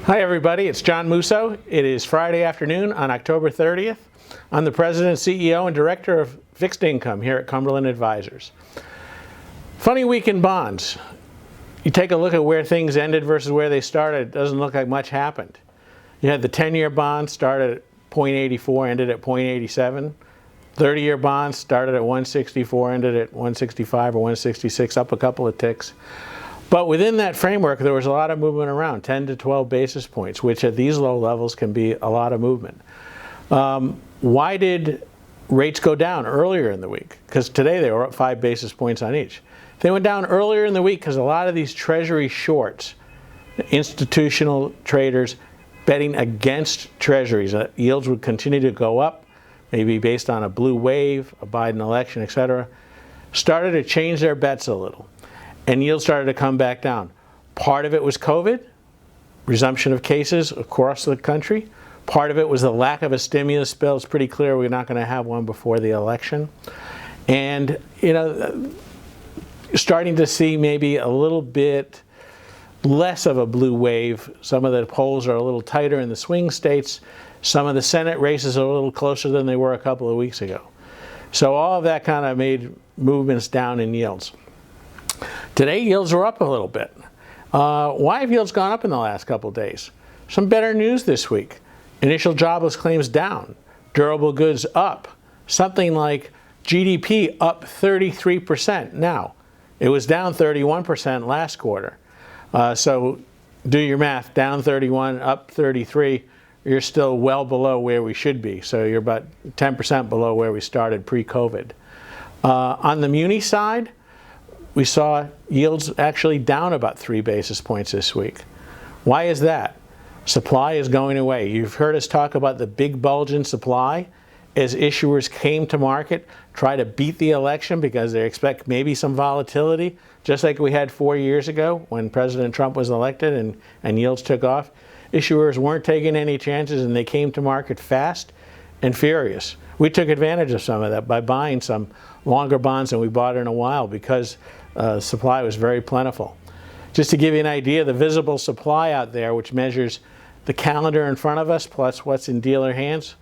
Hi everybody, it's John Mousseau. It is Friday afternoon on October 30th. I'm the President, CEO, and Director of Fixed Income here at Cumberland Advisors. Funny week in bonds. You take a look at where things ended versus where they started, it doesn't look like much happened. You had the 10-year bond started at 0.84, ended at 0.87. 30-year bonds started at 164, ended at 165 or 166, up a couple of ticks. But within that framework, there was a lot of movement around, 10 to 12 basis points, which at these low levels can be a lot of movement. Why did rates go down earlier in the week? Because today they were up 5 basis points on each. They went down earlier in the week because a lot of these treasury shorts, institutional traders betting against treasuries, yields would continue to go up, maybe based on a blue wave, a Biden election, etc., started to change their bets a little. And yields started to come back down. Part of it was COVID, resumption of cases across the country. Part of it was the lack of a stimulus bill. It's pretty clear we're not going to have one before the election. And, starting to see maybe a little bit less of a blue wave. Some of the polls are a little tighter in the swing states. Some of the Senate races are a little closer than they were a couple of weeks ago. So all of that kind of made movements down in yields. Today, yields are up a little bit. Why have yields gone up in the last couple of days? Some better news this week. Initial jobless claims down. Durable goods up. Something like GDP up 33% now. It was down 31% last quarter. So do your math. Down 31, up 33. You're still well below where we should be. So you're about 10% below where we started pre-COVID. On the Muni side, we saw yields actually down about 3 basis points this week. Why is that? Supply is going away. You've heard us talk about the big bulge in supply as issuers came to market, try to beat the election because they expect maybe some volatility, just like we had 4 years ago when President Trump was elected and yields took off. Issuers weren't taking any chances and they came to market fast and furious. We took advantage of some of that by buying some longer bonds than we bought in a while because supply was very plentiful. Just to give you an idea, the visible supply out there, which measures the calendar in front of us plus what's in dealer hands,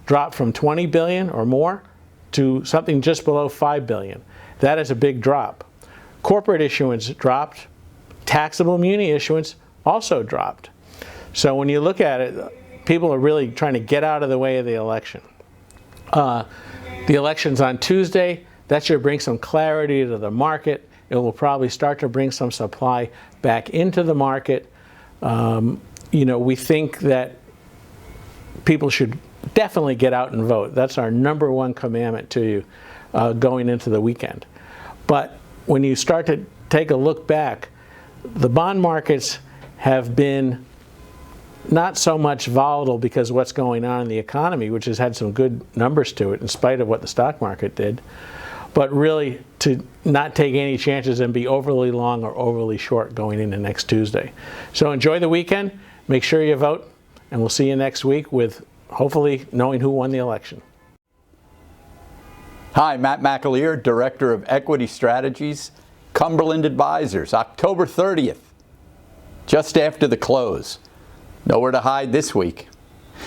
dropped from 20 billion or more to something just below 5 billion. That is a big drop. Corporate issuance dropped. Taxable Muni issuance also dropped. So when you look at it, people are really trying to get out of the way of the election. The election's on Tuesday. That should bring some clarity to the market. It will probably start to bring some supply back into the market. We think that people should definitely get out and vote. That's our number one commandment to you going into the weekend. But when you start to take a look back, the bond markets have been not so much volatile because of what's going on in the economy, which has had some good numbers to it in spite of what the stock market did, but really to not take any chances and be overly long or overly short going into next Tuesday. So enjoy the weekend, make sure you vote, and we'll see you next week with hopefully knowing who won the election. Hi, Matt McAleer, Director of Equity Strategies, Cumberland Advisors, October 30th, just after the close. Nowhere to hide this week.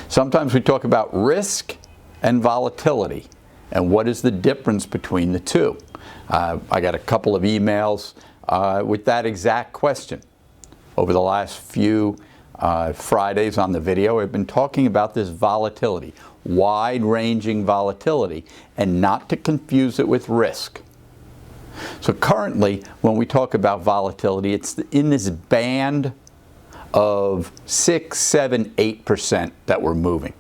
Sometimes we talk about risk and volatility and what is the difference between the two. I got a couple of emails with that exact question. Over the last few Fridays on the video, I've been talking about this volatility, wide-ranging volatility, and not to confuse it with risk. So currently, when we talk about volatility, it's in this band of 6, 7, 8% that we're moving.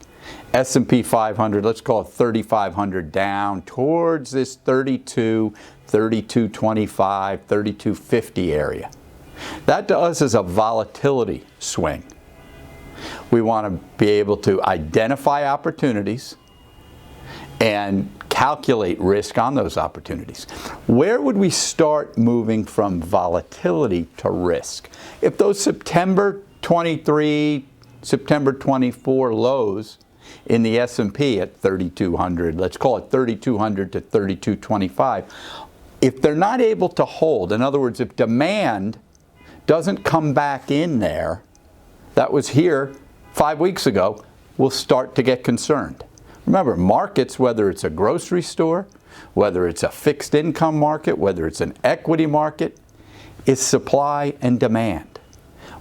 S&P 500, let's call it 3,500 down towards this 32, 32.25, 32.50 area. That to us is a volatility swing. We want to be able to identify opportunities and calculate risk on those opportunities. Where would we start moving from volatility to risk? If those September 23, September 24 lows in the S&P at 3,200, let's call it 3,200 to 3,225, if they're not able to hold, in other words, if demand doesn't come back in there that was here 5 weeks ago will start to get concerned. Remember, markets, whether it's a grocery store, whether it's a fixed income market, whether it's an equity market, is supply and demand.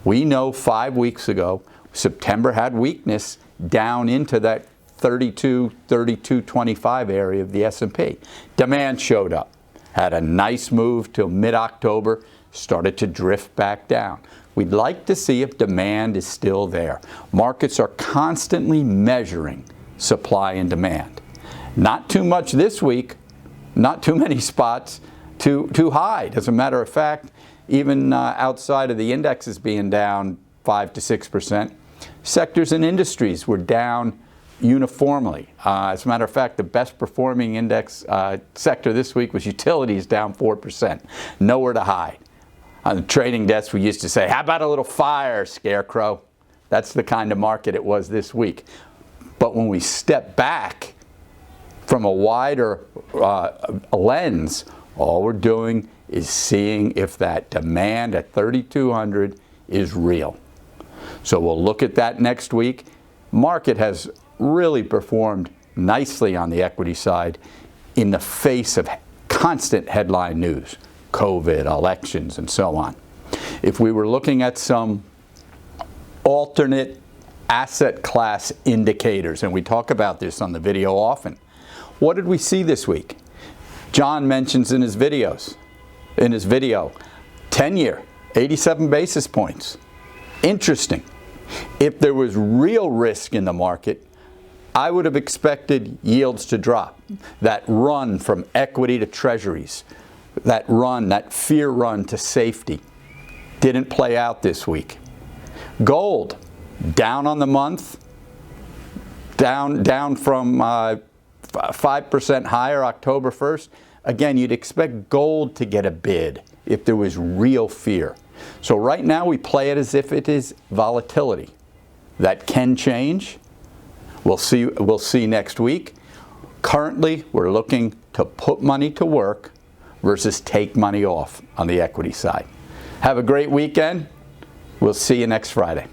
We know 5 weeks ago, September had weakness down into that 32, 32.25 area of the S&P. Demand showed up, had a nice move till mid-October, started to drift back down. We'd like to see if demand is still there. Markets are constantly measuring supply and demand. Not too much this week, not too many spots too high. As a matter of fact, even outside of the indexes being down 5 to 6%, sectors and industries were down uniformly. As a matter of fact, the best performing index sector this week was utilities, down 4%. Nowhere to hide. On the trading desk, we used to say, how about a little fire, scarecrow? That's the kind of market it was this week. But when we step back from a wider lens, all we're doing is seeing if that demand at 3,200 is real. So we'll look at that next week. Market has really performed nicely on the equity side in the face of constant headline news, COVID, elections, and so on. If we were looking at some alternate asset class indicators, and we talk about this on the video often, what did we see this week? John mentions in his video, 10-year, 87 basis points. Interesting. If there was real risk in the market, I would have expected yields to drop. That run from equity to treasuries, that run, that fear run to safety, didn't play out this week. Gold, down on the month, down from 5% higher October 1st. Again, you'd expect gold to get a bid if there was real fear. So right now we play it as if it is volatility. That can change. We'll see next week. Currently, we're looking to put money to work versus take money off on the equity side. Have a great weekend. We'll see you next Friday.